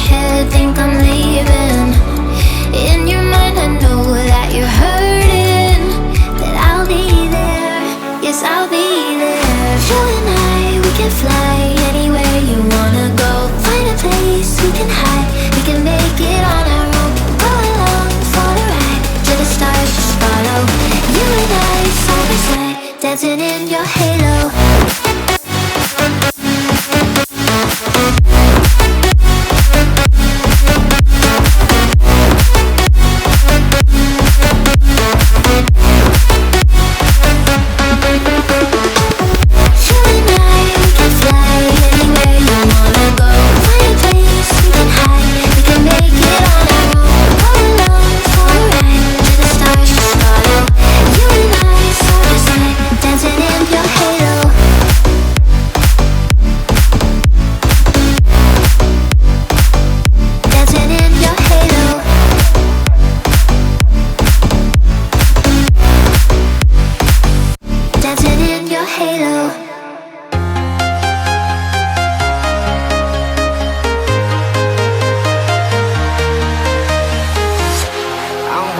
head, think I'm leaving. In your mind I know that you're hurting, that I'll be there, yes I'll be there. You and I, we can fly anywhere you wanna go. Find a place we can hide, we can make it on our own. Go along for the ride, to the stars just follow. You and I, side by side, dancing in your halo.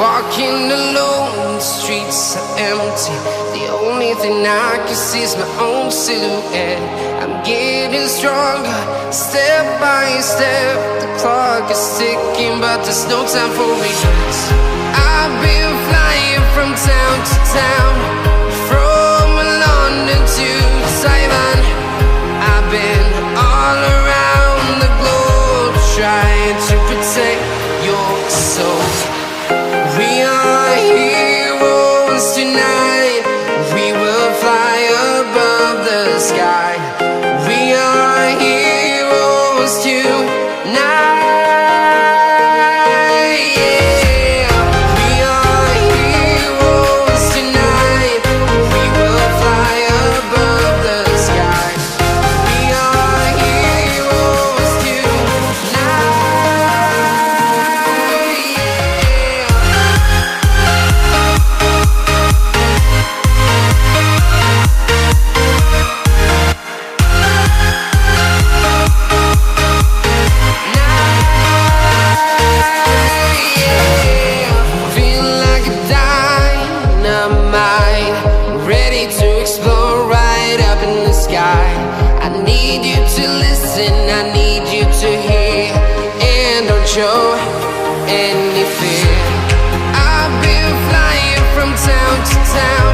Walking alone, the streets are empty. The only thing I can see is my own silhouette. I'm getting stronger, step by step. The clock is ticking, but there's no time for regrets. I've been flying from town to town, from London to Taiwan. I've been all around the globe, trying to protect your soul. We are heroes tonight. We will fly above the sky. We are heroes tonight. Yeah. We are heroes tonight. We will fly above the sky. We are heroes tonight. I need you to listen, I need you to hear, and don't show any fear. I've been flying from town to town,